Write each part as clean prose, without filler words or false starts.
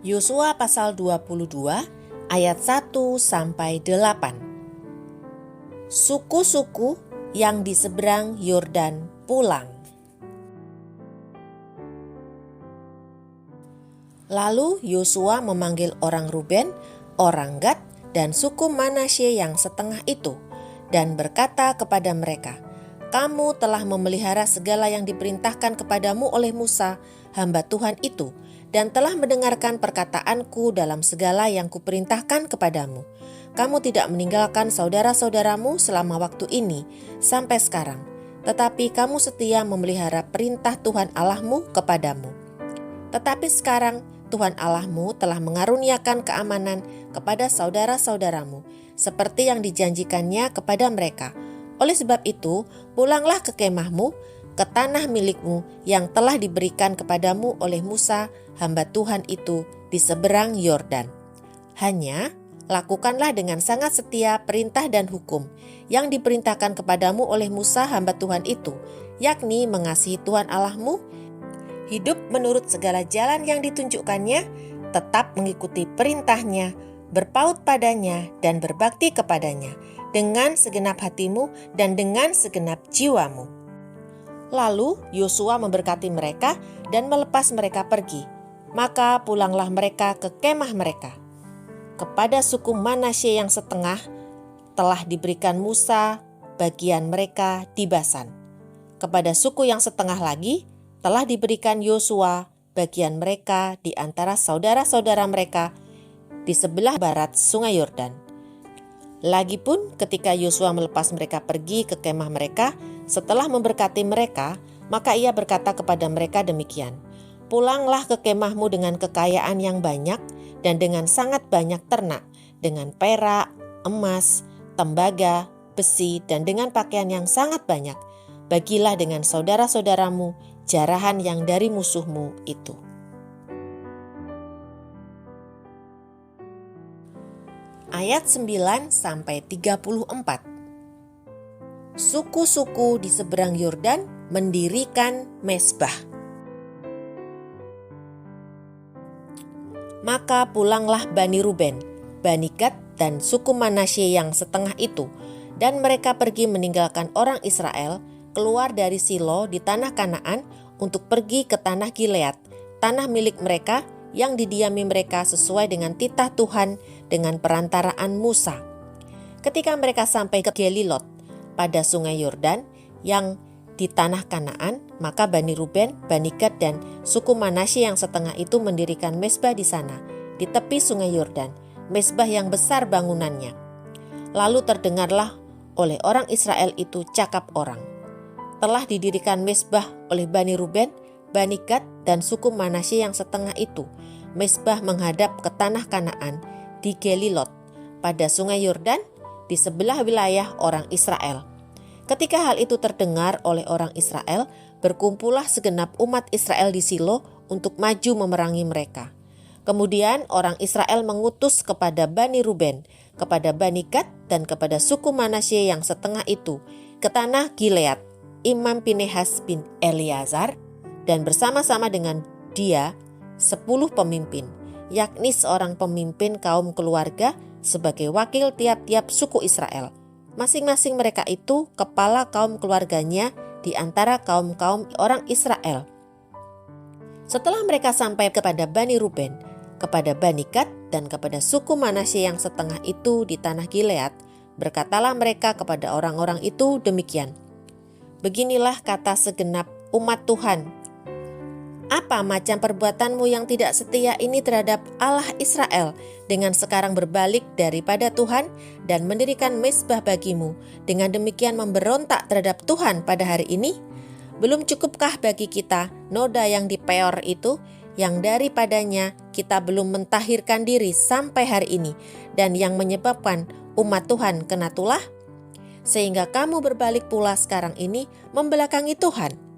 Yosua pasal 22 ayat 1 sampai 8. Suku-suku yang di seberang Yordan pulang. Lalu Yosua memanggil orang Ruben, orang Gad, dan suku Manasye yang setengah itu, dan berkata kepada mereka, "Kamu telah memelihara segala yang diperintahkan kepadamu oleh Musa, hamba Tuhan itu, dan telah mendengarkan perkataanku dalam segala yang kuperintahkan kepadamu. Kamu tidak meninggalkan saudara-saudaramu selama waktu ini sampai sekarang, tetapi kamu setia memelihara perintah Tuhan Allahmu kepadamu. Tetapi sekarang Tuhan Allahmu telah mengaruniakan keamanan kepada saudara-saudaramu, seperti yang dijanjikannya kepada mereka. Oleh sebab itu, pulanglah ke kemahmu, ke tanah milikmu yang telah diberikan kepadamu oleh Musa, hamba Tuhan itu, di seberang Yordan. Hanya lakukanlah dengan sangat setia perintah dan hukum yang diperintahkan kepadamu oleh Musa, hamba Tuhan itu, yakni mengasihi Tuhan Allahmu, hidup menurut segala jalan yang ditunjukkannya, tetap mengikuti perintahnya, berpaut padanya dan berbakti kepadanya dengan segenap hatimu dan dengan segenap jiwamu." Lalu Yosua memberkati mereka dan melepas mereka pergi. Maka pulanglah mereka ke kemah mereka. Kepada suku Manasye yang setengah telah diberikan Musa bagian mereka di Basan. Kepada suku yang setengah lagi telah diberikan Yosua bagian mereka di antara saudara-saudara mereka di sebelah barat sungai Yordan. Lagipun ketika Yosua melepas mereka pergi ke kemah mereka setelah memberkati mereka, maka ia berkata kepada mereka demikian, "Pulanglah ke kemahmu dengan kekayaan yang banyak dan dengan sangat banyak ternak, dengan perak, emas, tembaga, besi, dan dengan pakaian yang sangat banyak. Bagilah dengan saudara-saudaramu jarahan yang dari musuhmu itu." Ayat 9 sampai 34. Suku-suku di seberang Yordan mendirikan mezbah. Maka pulanglah Bani Ruben, Bani Gad, dan suku Manasye yang setengah itu, dan mereka pergi meninggalkan orang Israel, keluar dari Silo di tanah Kanaan untuk pergi ke tanah Gilead, tanah milik mereka yang didiami mereka sesuai dengan titah Tuhan dengan perantaraan Musa. Ketika mereka sampai ke Gelilot pada sungai Yordan yang di tanah Kanaan, maka Bani Ruben, Bani Gad, dan suku Manasye yang setengah itu mendirikan mezbah di sana, di tepi sungai Yordan, mezbah yang besar bangunannya. Lalu terdengarlah oleh orang Israel itu cakap orang, "Telah didirikan mezbah oleh Bani Ruben, Bani Gad, dan suku Manasye yang setengah itu, mezbah menghadap ke tanah Kanaan di Gelilot pada sungai Yordan di sebelah wilayah orang Israel." Ketika hal itu terdengar oleh orang Israel, berkumpullah segenap umat Israel di Silo untuk maju memerangi mereka. Kemudian orang Israel mengutus kepada Bani Ruben, kepada Bani Gad, dan kepada suku Manasye yang setengah itu ke tanah Gilead, Imam Pinehas bin Eleazar, dan bersama-sama dengan dia 10 pemimpin, yakni seorang pemimpin kaum keluarga sebagai wakil tiap-tiap suku Israel. Masing-masing mereka itu kepala kaum keluarganya di antara kaum-kaum orang Israel. Setelah mereka sampai kepada Bani Ruben, kepada Bani Gad, dan kepada suku Manasye yang setengah itu di tanah Gilead, berkatalah mereka kepada orang-orang itu demikian, "Beginilah kata segenap umat Tuhan, apa macam perbuatanmu yang tidak setia ini terhadap Allah Israel, dengan sekarang berbalik daripada Tuhan dan mendirikan mezbah bagimu, dengan demikian memberontak terhadap Tuhan pada hari ini? Belum cukupkah bagi kita noda yang di Peor itu, yang daripadanya kita belum mentahirkan diri sampai hari ini, dan yang menyebabkan umat Tuhan kena tulah? Sehingga kamu berbalik pula sekarang ini membelakangi Tuhan.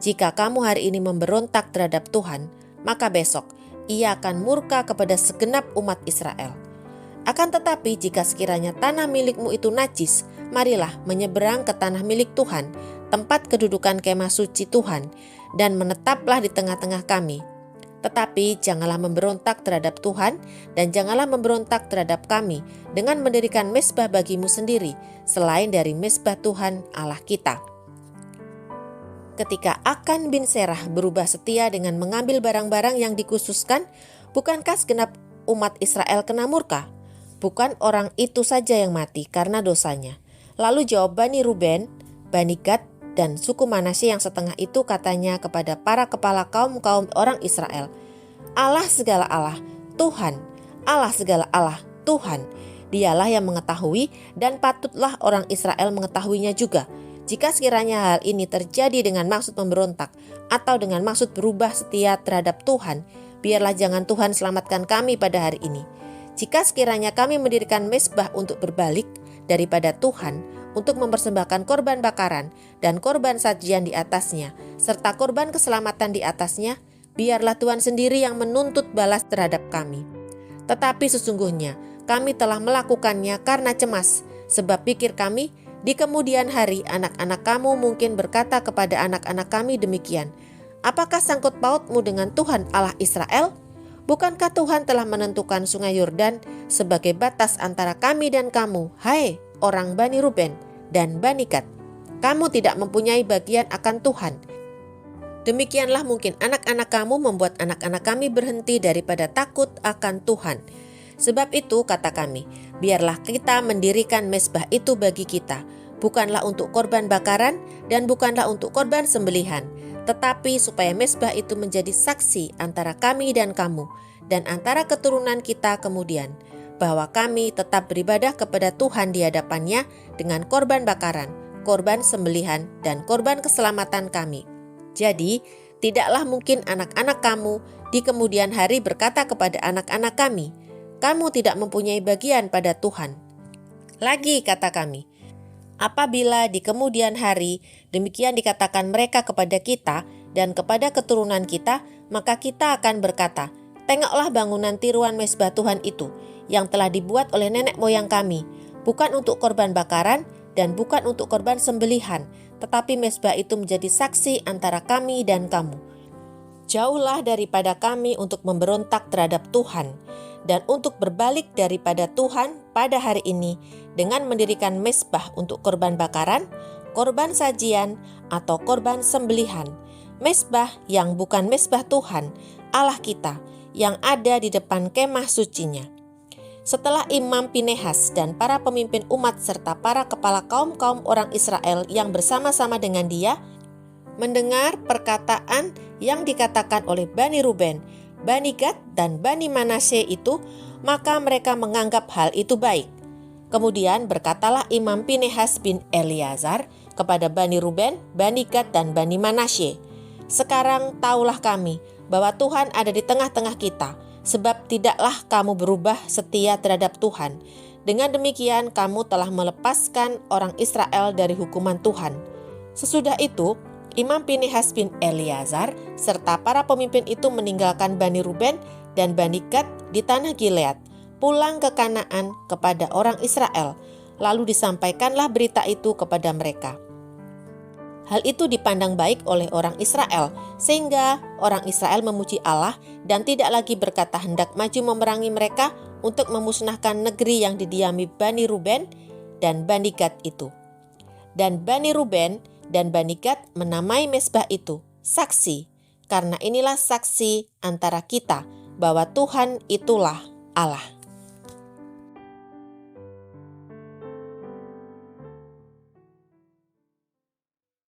Jika kamu hari ini memberontak terhadap Tuhan, maka besok ia akan murka kepada segenap umat Israel. Akan tetapi jika sekiranya tanah milikmu itu najis, marilah menyeberang ke tanah milik Tuhan, tempat kedudukan kemah suci Tuhan, dan menetaplah di tengah-tengah kami. Tetapi janganlah memberontak terhadap Tuhan dan janganlah memberontak terhadap kami dengan mendirikan mezbah bagimu sendiri selain dari mezbah Tuhan Allah kita. Ketika Akan bin Serah berubah setia dengan mengambil barang-barang yang dikhususkan, bukankah segenap umat Israel kena murka? Bukan orang itu saja yang mati karena dosanya. Lalu jawab Bani Ruben, Bani Gad, dan suku Manasye yang setengah itu katanya kepada para kepala kaum-kaum orang Israel, Allah segala Allah, Tuhan, Allah segala Allah, Tuhan. Dialah yang mengetahui dan patutlah orang Israel mengetahuinya juga. Jika sekiranya hal ini terjadi dengan maksud memberontak atau dengan maksud berubah setia terhadap Tuhan, biarlah jangan Tuhan selamatkan kami pada hari ini. Jika sekiranya kami mendirikan mezbah untuk berbalik daripada Tuhan, untuk mempersembahkan korban bakaran dan korban sajian di atasnya, serta korban keselamatan di atasnya, biarlah Tuhan sendiri yang menuntut balas terhadap kami. Tetapi sesungguhnya kami telah melakukannya karena cemas, sebab pikir kami, di kemudian hari anak-anak kamu mungkin berkata kepada anak-anak kami demikian, apakah sangkut pautmu dengan Tuhan Allah Israel? Bukankah Tuhan telah menentukan sungai Yordan sebagai batas antara kami dan kamu, hai orang Bani Ruben dan Bani Gad? Kamu tidak mempunyai bagian akan Tuhan. Demikianlah mungkin anak-anak kamu membuat anak-anak kami berhenti daripada takut akan Tuhan. Sebab itu kata kami, biarlah kita mendirikan mezbah itu bagi kita, bukanlah untuk korban bakaran dan bukanlah untuk korban sembelihan, tetapi supaya mezbah itu menjadi saksi antara kami dan kamu, dan antara keturunan kita kemudian, bahwa kami tetap beribadah kepada Tuhan di hadapannya dengan korban bakaran, korban sembelihan, dan korban keselamatan kami. Jadi, tidaklah mungkin anak-anak kamu di kemudian hari berkata kepada anak-anak kami, kamu tidak mempunyai bagian pada Tuhan. Lagi kata kami, apabila di kemudian hari demikian dikatakan mereka kepada kita dan kepada keturunan kita, maka kita akan berkata, tengoklah bangunan tiruan mezbah Tuhan itu, yang telah dibuat oleh nenek moyang kami, bukan untuk korban bakaran dan bukan untuk korban sembelihan, tetapi mezbah itu menjadi saksi antara kami dan kamu. Jauhlah daripada kami untuk memberontak terhadap Tuhan, dan untuk berbalik daripada Tuhan pada hari ini dengan mendirikan mezbah untuk korban bakaran, korban sajian, atau korban sembelihan, mezbah yang bukan mezbah Tuhan, Allah kita, yang ada di depan kemah sucinya. Setelah Imam Pinehas dan para pemimpin umat serta para kepala kaum-kaum orang Israel yang bersama-sama dengan dia mendengar perkataan yang dikatakan oleh Bani Ruben, Bani Gad, dan Bani Manasye itu, maka mereka menganggap hal itu baik. Kemudian berkatalah Imam Pinehas bin Eleazar kepada Bani Ruben, Bani Gad, dan Bani Manasye, sekarang tahulah kami bahwa Tuhan ada di tengah-tengah kita, sebab tidaklah kamu berubah setia terhadap Tuhan. Dengan demikian kamu telah melepaskan orang Israel dari hukuman Tuhan. Sesudah itu, Imam Pinehas bin Eleazar serta para pemimpin itu meninggalkan Bani Ruben dan Bani Gad di tanah Gilead, pulang ke Kanaan kepada orang Israel. Lalu disampaikanlah berita itu kepada mereka. Hal itu dipandang baik oleh orang Israel, sehingga orang Israel memuji Allah dan tidak lagi berkata hendak maju memerangi mereka untuk memusnahkan negeri yang didiami Bani Ruben dan Bani Gad itu. Dan Bani Ruben dan Bani Gad menamai mezbah itu saksi, karena inilah saksi antara kita bahwa Tuhan itulah Allah.